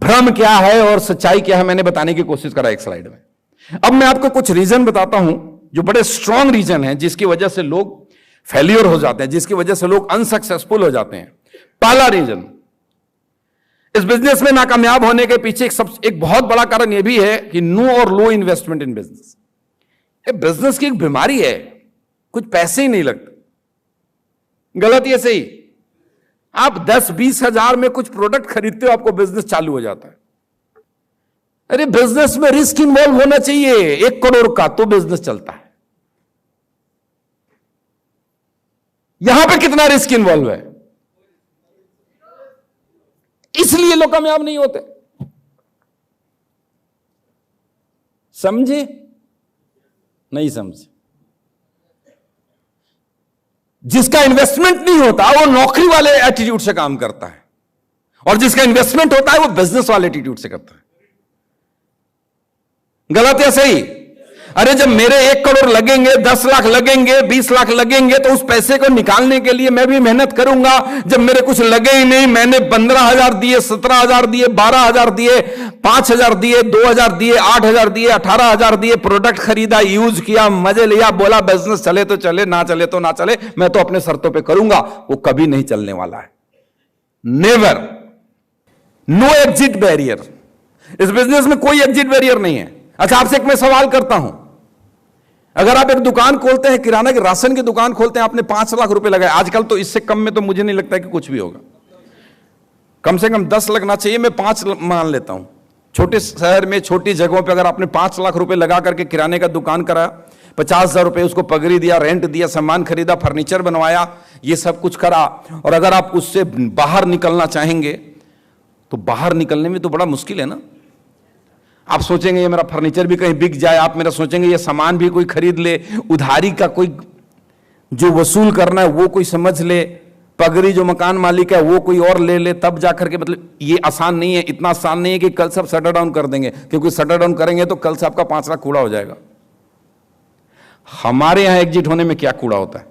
भ्रम क्या है और सच्चाई क्या है मैंने बताने की कोशिश करा एक स्लाइड में। अब मैं आपको कुछ रीजन बताता हूं जो बड़े स्ट्रांग रीजन हैं जिसकी वजह से लोग फेल्योर हो जाते हैं, जिसकी वजह से लोग अनसक्सेसफुल हो जाते हैं। पहला रीजन, इस बिजनेस में नाकामयाब होने के पीछे एक बहुत बड़ा कारण यह भी है कि नो और लो इन्वेस्टमेंट इन बिजनेस। ये बिजनेस की एक बीमारी है, कुछ पैसे ही नहीं लगते। गलत ये सही, आप 10-20 हजार में कुछ प्रोडक्ट खरीदते हो, आपको बिजनेस चालू हो जाता है। अरे बिजनेस में रिस्क इन्वॉल्व होना चाहिए, 1 करोड़ का तो बिजनेस चलता है। यहां पे कितना रिस्क इन्वॉल्व है, इसलिए लोग कामयाब नहीं होते। समझे? नहीं समझे? जिसका इन्वेस्टमेंट नहीं होता वो नौकरी वाले एटीट्यूड से काम करता है, और जिसका इन्वेस्टमेंट होता है वो बिजनेस वाले एटीट्यूड से करता है। गलत या सही? अरे जब मेरे 1 करोड़ लगेंगे, 10 लाख लगेंगे, 20 लाख लगेंगे, तो उस पैसे को निकालने के लिए मैं भी मेहनत करूंगा। जब मेरे कुछ लगे ही नहीं, मैंने 15,000 दिए, 17,000 दिए, 12,000 दिए, 5,000 दिए, 2,000 दिए, 8,000 दिए, 18,000 दिए, प्रोडक्ट खरीदा, यूज किया, मजे लिया, बोला बिजनेस चले तो चले, ना चले तो ना चले, मैं तो अपने शर्तों पे करूंगा, वो कभी नहीं चलने वाला है। नेवर। No exit barrier. इस बिजनेस में कोई एग्जिट बैरियर नहीं है। अच्छा, आपसे एक मैं सवाल करता हूं, अगर आप एक दुकान खोलते हैं, किराना की राशन की दुकान खोलते हैं, आपने 5 लाख रुपए लगाए, आजकल तो इससे कम में तो मुझे नहीं लगता कि कुछ भी होगा, कम से कम 10 लगना चाहिए, मैं 5 मान लेता हूं। छोटे शहर में, छोटी जगहों पे अगर आपने 5 लाख रुपए लगा करके किराने का दुकान करा, 50,000 रुपए उसको पगड़ी दिया, रेंट दिया, सामान खरीदा, फर्नीचर बनवाया, ये सब कुछ करा, और अगर आप उससे बाहर निकलना चाहेंगे तो बाहर निकलने में तो बड़ा मुश्किल है ना। आप सोचेंगे ये मेरा फर्नीचर भी कहीं बिक जाए, आप मेरा सोचेंगे ये सामान भी कोई खरीद ले, उधारी का कोई जो वसूल करना है वो कोई समझ ले, पगड़ी जो मकान मालिक है वो कोई और ले ले, तब जाकर के, मतलब ये आसान नहीं है। इतना आसान नहीं है कि कल सब शटर डाउन कर देंगे, क्योंकि शटर डाउन करेंगे तो कल से आपका 5 लाख कूड़ा हो जाएगा। हमारे यहां एग्जिट होने में क्या कूड़ा होता है,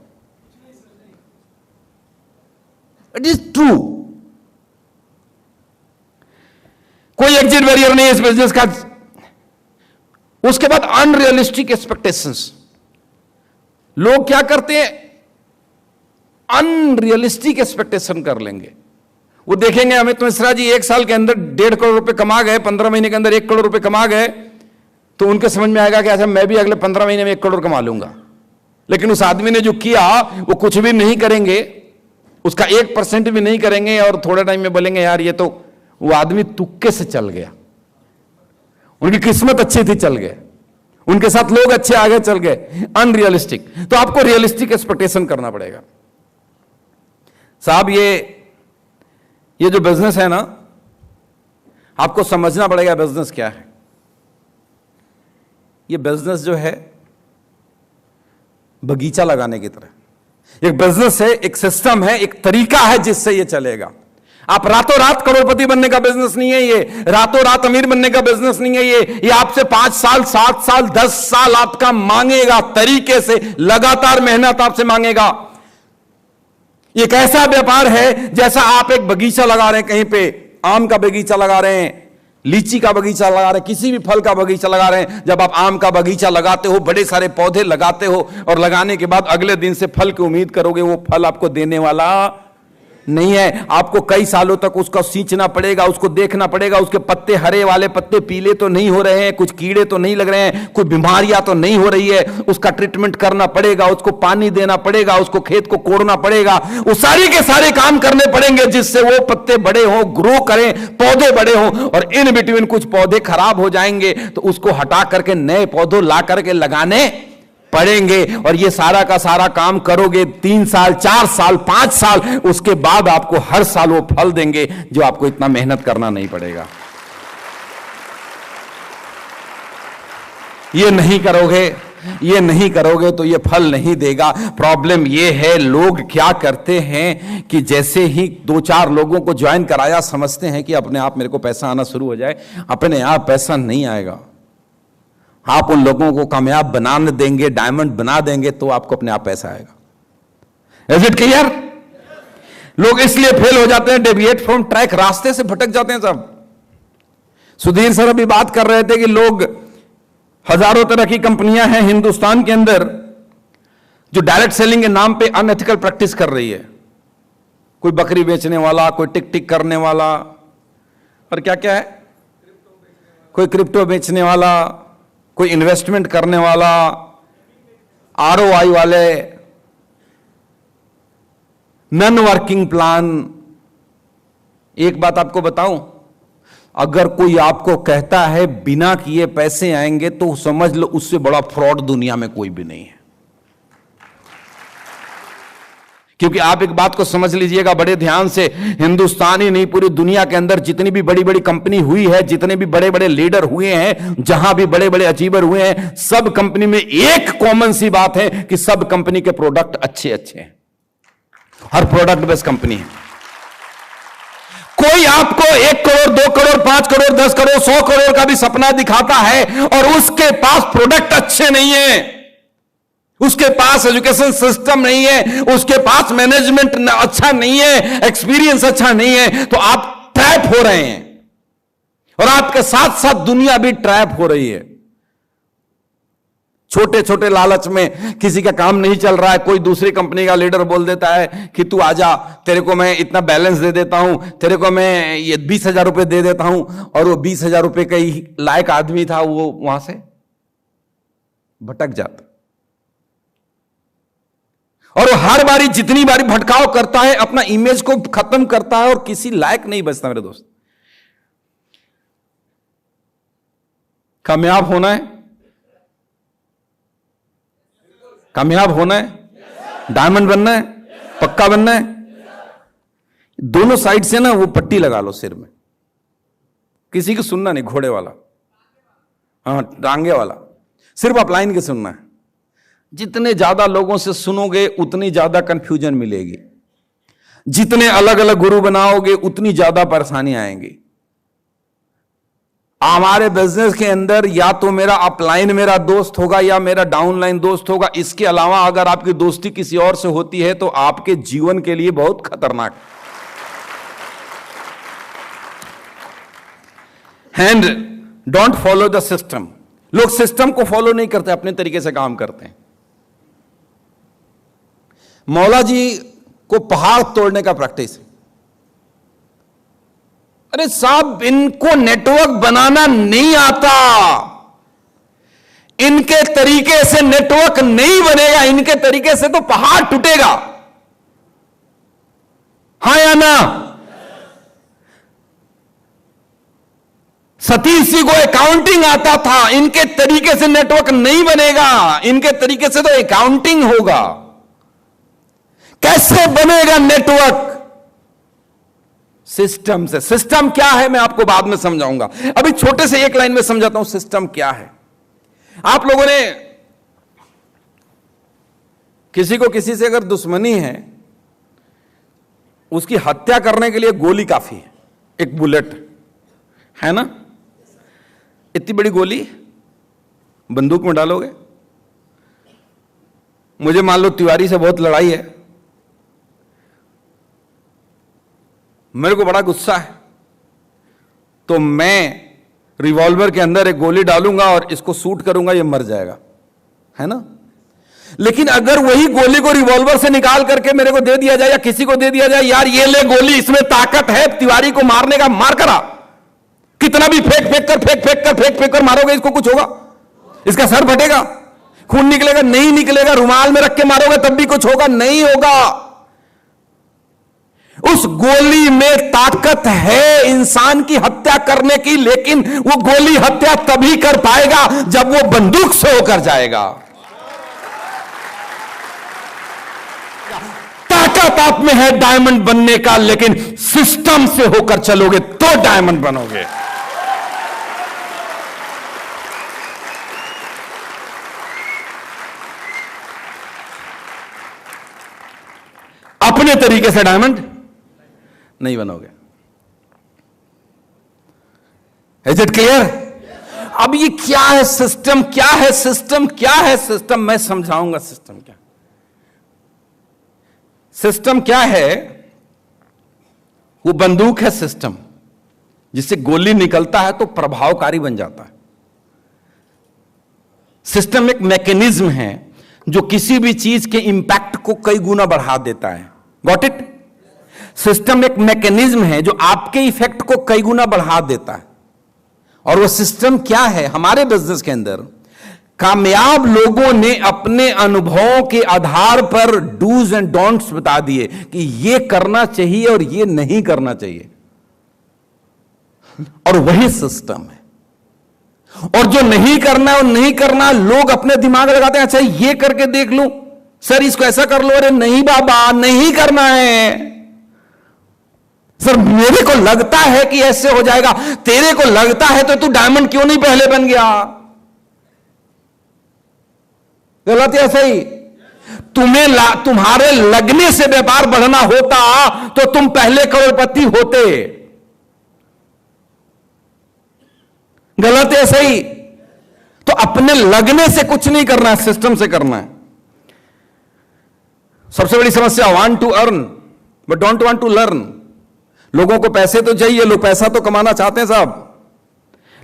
इट इज ट्रू। कोई एग्जिट बैरियर नहीं है इस बिजनेस का। उसके बाद अनरियलिस्टिक एक्सपेक्टेशंस। लोग क्या करते हैं, अनरियलिस्टिक एक्सपेक्टेशन कर लेंगे। वो देखेंगे अमित मिश्रा जी 1 साल के अंदर 1.5 करोड़ रुपए कमा गए, 15 महीने के अंदर 1 करोड़ रुपए कमा गए, तो उनके समझ में आएगा कि अच्छा मैं भी अगले 15 महीने में 1 करोड़ कमा लूंगा। लेकिन उस आदमी ने जो किया वो कुछ भी नहीं करेंगे, उसका 1% भी नहीं करेंगे, और थोड़े टाइम में बोलेंगे यार ये तो वो आदमी तुक्के से चल गया, उनकी किस्मत अच्छी थी, चल गए, उनके साथ लोग अच्छे आगे चल गए। अनरियलिस्टिक। तो आपको रियलिस्टिक एक्सपेक्टेशन करना पड़ेगा। साहब ये जो बिजनेस है ना, आपको समझना पड़ेगा बिजनेस क्या है। ये बिजनेस जो है बगीचा लगाने की तरह एक बिजनेस है, एक सिस्टम है, एक तरीका है जिससे ये चलेगा। आप रातों रात करोड़पति बनने का बिजनेस नहीं है ये, रातों रात अमीर बनने का बिजनेस नहीं है ये आपसे 5 साल, 7 साल, 10 साल आपका मांगेगा, तरीके से लगातार मेहनत आपसे मांगेगा। एक ऐसा व्यापार है जैसा आप एक बगीचा लगा रहे हैं, कहीं पे आम का बगीचा लगा रहे हैं, लीची का बगीचा लगा रहे हैं, किसी भी फल का बगीचा लगा रहे हैं। जब आप आम का बगीचा लगाते हो, बड़े सारे पौधे लगाते हो, और लगाने के बाद अगले दिन से फल की उम्मीद करोगे, वो फल आपको देने वाला नहीं है। आपको कई सालों तक उसका सींचना पड़ेगा, उसको देखना पड़ेगा, उसके पत्ते, हरे वाले पत्ते पीले तो नहीं हो रहे हैं, कुछ कीड़े तो नहीं लग रहे हैं, कोई बीमारियां तो नहीं हो रही है, उसका ट्रीटमेंट करना पड़ेगा, उसको पानी देना पड़ेगा, उसको खेत को कोड़ना पड़ेगा, वो सारे के सारे काम करने पड़ेंगे जिससे वो पत्ते बड़े हों, ग्रो करें, पौधे बड़े हों। और इन बिटवीन कुछ पौधे खराब हो जाएंगे तो उसको हटा करके नए पौधे ला करके लगाने पड़ेंगे। और ये सारा का सारा काम करोगे 3 साल, 4 साल, 5 साल, उसके बाद आपको हर साल वो फल देंगे जो आपको इतना मेहनत करना नहीं पड़ेगा। ये नहीं करोगे तो ये फल नहीं देगा। प्रॉब्लम ये है, लोग क्या करते हैं कि जैसे ही 2-4 लोगों को ज्वाइन कराया, समझते हैं कि अपने आप मेरे को पैसा आना शुरू हो जाए। अपने आप पैसा नहीं आएगा। आप उन लोगों को कामयाब बना देंगे, डायमंड बना देंगे, तो आपको अपने आप पैसा आएगा। Is it clear? लोग इसलिए फेल हो जाते हैं, डेविएट फ्रॉम ट्रैक, रास्ते से भटक जाते हैं सब। सुधीर सर अभी बात कर रहे थे कि लोग, हजारों तरह की कंपनियां हैं हिंदुस्तान के अंदर जो डायरेक्ट सेलिंग के नाम पे अनएथिकल प्रैक्टिस कर रही है। कोई बकरी बेचने वाला, कोई टिक टिक करने वाला, और क्या क्या है, कोई क्रिप्टो बेचने वाला, कोई इन्वेस्टमेंट करने वाला, आरओआई वाले, नॉन वर्किंग प्लान। एक बात आपको बताऊं, अगर कोई आपको कहता है बिना किए पैसे आएंगे तो समझ लो उससे बड़ा फ्रॉड दुनिया में कोई भी नहीं है। क्योंकि आप एक बात को समझ लीजिएगा बड़े ध्यान से, हिंदुस्तान ही नहीं पूरी दुनिया के अंदर जितनी भी बड़ी बड़ी कंपनी हुई है, जितने भी बड़े बड़े लीडर हुए हैं, जहां भी बड़े बड़े अचीवर हुए हैं, सब कंपनी में एक कॉमन सी बात है कि सब कंपनी के प्रोडक्ट अच्छे अच्छे हैं। हर प्रोडक्ट बेस्ड कंपनी है। कोई आपको 1 करोड़ 2 करोड़ 5 करोड़ 10 करोड़ 100 करोड़ का भी सपना दिखाता है और उसके पास प्रोडक्ट अच्छे नहीं है, उसके पास एजुकेशन सिस्टम नहीं है, उसके पास मैनेजमेंट अच्छा नहीं है, एक्सपीरियंस अच्छा नहीं है, तो आप ट्रैप हो रहे हैं और आपके साथ साथ दुनिया भी ट्रैप हो रही है। छोटे छोटे लालच में किसी का काम नहीं चल रहा है, कोई दूसरी कंपनी का लीडर बोल देता है कि तू आजा, तेरे को मैं इतना बैलेंस दे देता हूं, तेरे को मैं ये 20,000 रुपए दे देता हूं, और वो 20,000 रुपए का ही लायक आदमी था, वो वहां से भटक जाता। और वो हर बारी जितनी बारी भटकाव करता है अपना इमेज को खत्म करता है और किसी लायक नहीं बचता। मेरे दोस्त, कामयाब होना है, कामयाब होना है, डायमंड बनना है, पक्का बनना है, दोनों साइड से ना वो पट्टी लगा लो सिर में। किसी की सुनना नहीं, घोड़े वाला, हाँ टांगे वाला, सिर्फ अपलाइन के सुनना है। जितने ज्यादा लोगों से सुनोगे उतनी ज्यादा कंफ्यूजन मिलेगी, जितने अलग अलग गुरु बनाओगे उतनी ज्यादा परेशानी आएंगी। हमारे बिजनेस के अंदर या तो मेरा अपलाइन मेरा दोस्त होगा या मेरा डाउनलाइन दोस्त होगा। इसके अलावा अगर आपकी दोस्ती किसी और से होती है तो आपके जीवन के लिए बहुत खतरनाक है। And don't follow the system. लोग सिस्टम को फॉलो नहीं करते, अपने तरीके से काम करते हैं। मौला जी को पहाड़ तोड़ने का प्रैक्टिस है। अरे साहब, इनको नेटवर्क बनाना नहीं आता, इनके तरीके से नेटवर्क नहीं बनेगा, इनके तरीके से तो पहाड़ टूटेगा। हाँ या ना? सतीश जी को अकाउंटिंग आता था, इनके तरीके से नेटवर्क नहीं बनेगा, इनके तरीके से तो अकाउंटिंग होगा। कैसे बनेगा नेटवर्क? सिस्टम से। सिस्टम क्या है मैं आपको बाद में समझाऊंगा, अभी छोटे से एक लाइन में समझाता हूं सिस्टम क्या है। आप लोगों ने किसी को किसी से अगर दुश्मनी है, उसकी हत्या करने के लिए गोली काफी है, एक बुलेट है ना। इतनी बड़ी गोली बंदूक में डालोगे, मुझे मान लो तिवारी से बहुत लड़ाई है, मेरे को बड़ा गुस्सा है, तो मैं रिवॉल्वर के अंदर एक गोली डालूंगा और इसको शूट करूंगा, ये मर जाएगा, है ना। लेकिन अगर वही गोली को रिवॉल्वर से निकाल करके मेरे को दे दिया जाए या किसी को दे दिया जाए, यार ये ले गोली, इसमें ताकत है तिवारी को मारने का, मार करा, कितना भी फेंक कर मारोगे, इसको कुछ होगा? इसका सर फटेगा, खून निकलेगा? नहीं निकलेगा। रुमाल में रख के मारोगे तब भी कुछ होगा? नहीं होगा। उस गोली में ताकत है इंसान की हत्या करने की, लेकिन वो गोली हत्या तभी कर पाएगा जब वो बंदूक से होकर जाएगा। ताकत आप में है डायमंड बनने का, लेकिन सिस्टम से होकर चलोगे तो डायमंड बनोगे। अपने तरीके से डायमंड नहीं बनोगे। Is it clear? अब ये क्या है सिस्टम, क्या है सिस्टम, क्या है सिस्टम, मैं समझाऊंगा सिस्टम क्या। सिस्टम क्या है? वो बंदूक है सिस्टम, जिससे गोली निकलता है तो प्रभावकारी बन जाता है। सिस्टम एक मैकेनिज्म है जो किसी भी चीज के इंपैक्ट को कई गुना बढ़ा देता है। Got it? सिस्टम एक मैकेनिज्म है जो आपके इफेक्ट को कई गुना बढ़ा देता है। और वो सिस्टम क्या है? हमारे बिजनेस के अंदर कामयाब लोगों ने अपने अनुभवों के आधार पर डूज एंड डोंट्स बता दिए कि ये करना चाहिए और ये नहीं करना चाहिए, और वही सिस्टम है। और जो नहीं करना है और नहीं करना, लोग अपने दिमाग लगाते हैं, अच्छा ये करके देख लूं, सर इसको ऐसा कर लो, अरे नहीं बाबा नहीं करना है सर, मेरे को लगता है कि ऐसे हो जाएगा। तेरे को लगता है तो तू डायमंड क्यों नहीं पहले बन गया? गलत या सही? तुम्हारे लगने से व्यापार बढ़ना होता तो तुम पहले करोड़पति होते। गलत या सही? तो अपने लगने से कुछ नहीं करना है, सिस्टम से करना है। सबसे बड़ी समस्या, want to earn but don't want to learn. लोगों को पैसे तो चाहिए, लोग पैसा तो कमाना चाहते हैं साहब,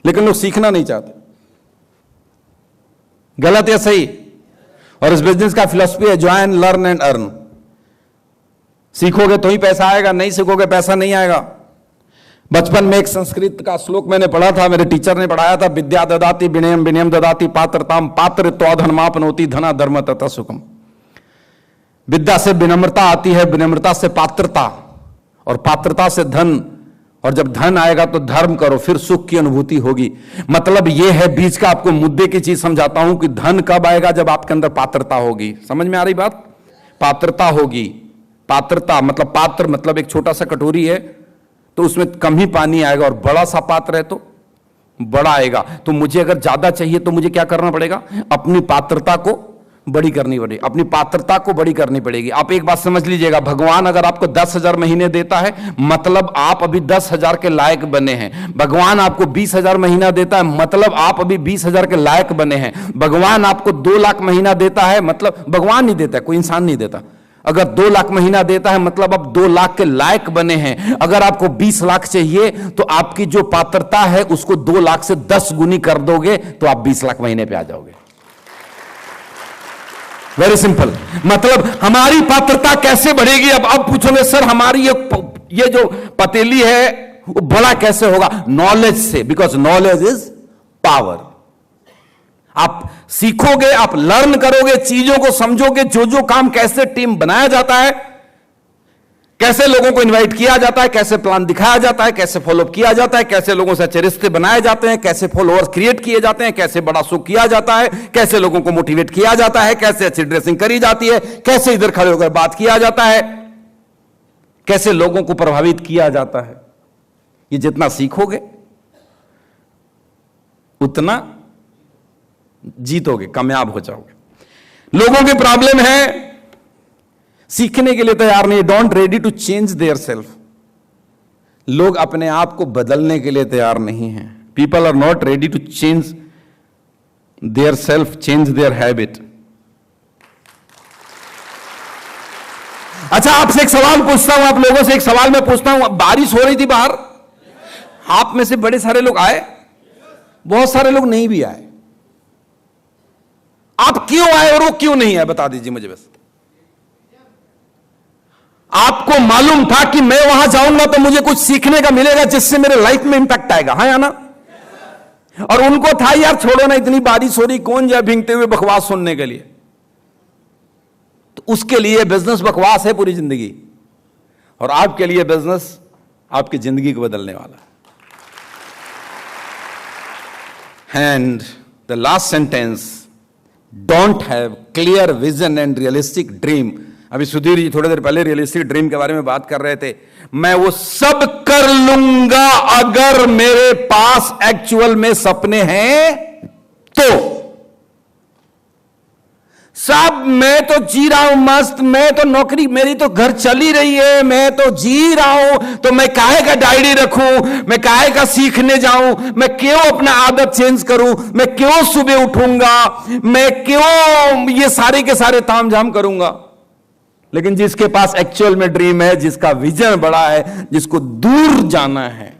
लेकिन लोग सीखना नहीं चाहते। गलत या सही? और इस बिजनेस का फिलॉसफी है ज्वाइन, लर्न एंड अर्न। सीखोगे तो ही पैसा आएगा, नहीं सीखोगे पैसा नहीं आएगा। बचपन में एक संस्कृत का श्लोक मैंने पढ़ा था, मेरे टीचर ने पढ़ाया था, विद्या ददाति विनयम, विनयम ददाति पात्रताम, पात्रत्वा धर्मापनोति, धना धर्म तथा सुखम। विद्या से विनम्रता आती है, विनम्रता से पात्रता, और पात्रता से धन, और जब धन आएगा तो धर्म करो, फिर सुख की अनुभूति होगी। मतलब यह है, बीच का आपको मुद्दे की चीज समझाता हूं कि धन कब आएगा? जब आपके अंदर पात्रता होगी। समझ में आ रही बात? पात्रता होगी। पात्रता मतलब, पात्र मतलब एक छोटा सा कटोरी है तो उसमें कम ही पानी आएगा, और बड़ा सा पात्र है तो बड़ा आएगा। तो मुझे अगर ज्यादा चाहिए तो मुझे क्या करना पड़ेगा? अपनी पात्रता को बड़ी करनी पड़ेगी, अपनी पात्रता को बड़ी करनी पड़ेगी। आप एक बात समझ लीजिएगा, भगवान अगर आपको 10,000 महीने देता है, मतलब आप अभी 10,000 के लायक बने हैं। भगवान आपको 20,000 महीना देता है, मतलब आप अभी 20,000 के लायक बने हैं। भगवान आपको 2 लाख महीना देता है, मतलब भगवान नहीं देता, कोई इंसान नहीं देता। अगर 2 लाख महीना देता है, मतलब आप 2 लाख के लायक बने हैं। अगर आपको 20 लाख चाहिए तो आपकी जो पात्रता है उसको 2 लाख से 10 गुनी कर दोगे तो आप 20 लाख महीने पे आ जाओगे। Very simple. मतलब हमारी पात्रता कैसे बढ़ेगी? अब पूछोगे सर हमारी ये जो पतीली है वो बड़ा कैसे होगा? नॉलेज से, बिकॉज नॉलेज इज पावर। आप सीखोगे, आप लर्न करोगे, चीजों को समझोगे, जो काम कैसे टीम बनाया जाता है, कैसे लोगों को इनवाइट किया जाता है, कैसे प्लान दिखाया जाता है, कैसे फॉलोअप किया जाता है, कैसे लोगों से अच्छे रिश्ते बनाए जाते हैं, कैसे फॉलोअर्स क्रिएट किए जाते हैं, कैसे बड़ा शो किया जाता है, कैसे लोगों को मोटिवेट किया जाता है, कैसे अच्छी ड्रेसिंग करी जाती है, कैसे इधर खड़े होकर बात किया जाता है, कैसे लोगों को प्रभावित किया जाता है। ये जितना सीखोगे उतना जीतोगे, कामयाब हो जाओगे। लोगों की प्रॉब्लम है सीखने के लिए तैयार नहीं, don't ready to change their self. लोग अपने आप को बदलने के लिए तैयार नहीं हैं। People are not ready to change their self, change their habit. अच्छा, आपसे एक सवाल पूछता हूं, आप लोगों से एक सवाल मैं पूछता हूं। बारिश हो रही थी बाहर, आप में से बड़े सारे लोग आए, बहुत सारे लोग नहीं भी आए। आप क्यों आए और वो क्यों नहीं आए, बता दीजिए मुझे बस। आपको मालूम था कि मैं वहां जाऊंगा तो मुझे कुछ सीखने का मिलेगा जिससे मेरे लाइफ में इंपैक्ट आएगा, हाँ या ना? और उनको था यार छोड़ो ना, इतनी बारिश हो रही, कौन जाए भींगते हुए बकवास सुनने के लिए। तो उसके लिए बिजनेस बकवास है पूरी जिंदगी, और आपके लिए बिजनेस आपकी जिंदगी को बदलने वाला है। And the last sentence, don't have clear vision and realistic dream. अभी सुधीर जी थोड़ी देर पहले रियलिस्टिक ड्रीम के बारे में बात कर रहे थे। मैं वो सब कर लूंगा अगर मेरे पास एक्चुअल में सपने हैं तो। सब मैं तो जी रहा हूं मस्त, मैं तो नौकरी, मेरी तो घर चली रही है, मैं तो जी रहा हूं, तो मैं काहे का डायरी रखूं, मैं काहे का सीखने जाऊं, मैं क्यों अपना आदत चेंज करूं, मैं क्यों सुबह उठूंगा, मैं क्यों ये सारे के सारे तामझाम करूंगा। लेकिन जिसके पास एक्चुअल में ड्रीम है, जिसका विजन बड़ा है, जिसको दूर जाना है,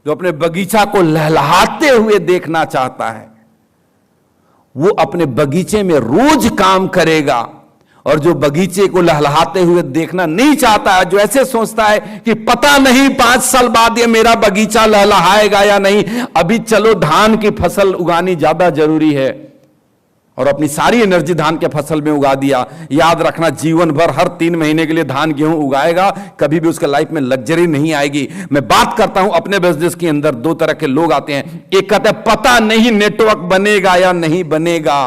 जो अपने बगीचा को लहलहाते हुए देखना चाहता है, वो अपने बगीचे में रोज काम करेगा। और जो बगीचे को लहलहाते हुए देखना नहीं चाहता है, जो ऐसे सोचता है कि पता नहीं 5 साल बाद ये मेरा बगीचा लहलहाएगा या नहीं, अभी चलो धान की फसल उगानी ज्यादा जरूरी है, और अपनी सारी एनर्जी धान के फसल में उगा दिया। याद रखना, जीवन भर हर 3 महीने के लिए धान गेहूं उगाएगा, कभी भी उसके लाइफ में लग्जरी नहीं आएगी। मैं बात करता हूं अपने बिजनेस के अंदर, 2 तरह के लोग आते हैं। एक कहते हैं पता नहीं नेटवर्क बनेगा या नहीं बनेगा,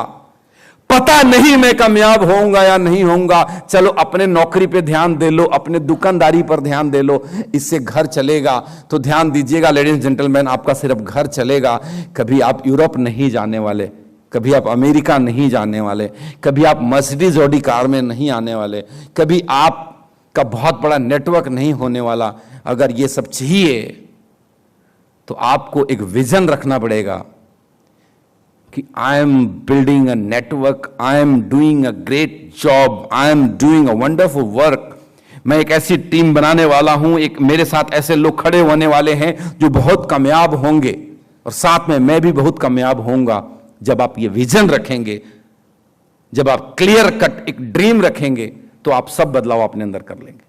पता नहीं मैं कामयाब होऊंगा या नहीं होऊंगा, चलो अपने नौकरी पे ध्यान दे लो, अपने दुकानदारी पर ध्यान दे लो, इससे घर चलेगा। तो ध्यान दीजिएगा लेडीज जेंटलमैन, आपका सिर्फ घर चलेगा, कभी आप यूरोप नहीं जाने वाले, कभी आप अमेरिका नहीं जाने वाले, कभी आप मर्सिडीज ऑडी कार में नहीं आने वाले, कभी आपका बहुत बड़ा नेटवर्क नहीं होने वाला। अगर ये सब चाहिए तो आपको एक विजन रखना पड़ेगा कि I am building a network, I am doing a great job, I am doing a wonderful work. मैं एक ऐसी टीम बनाने वाला हूं, एक मेरे साथ ऐसे लोग खड़े होने वाले हैं जो बहुत कामयाब होंगे, और साथ में मैं भी बहुत कामयाब होऊंगा। जब आप ये विजन रखेंगे, जब आप क्लियर कट एक ड्रीम रखेंगे, तो आप सब बदलाव अपने अंदर कर लेंगे।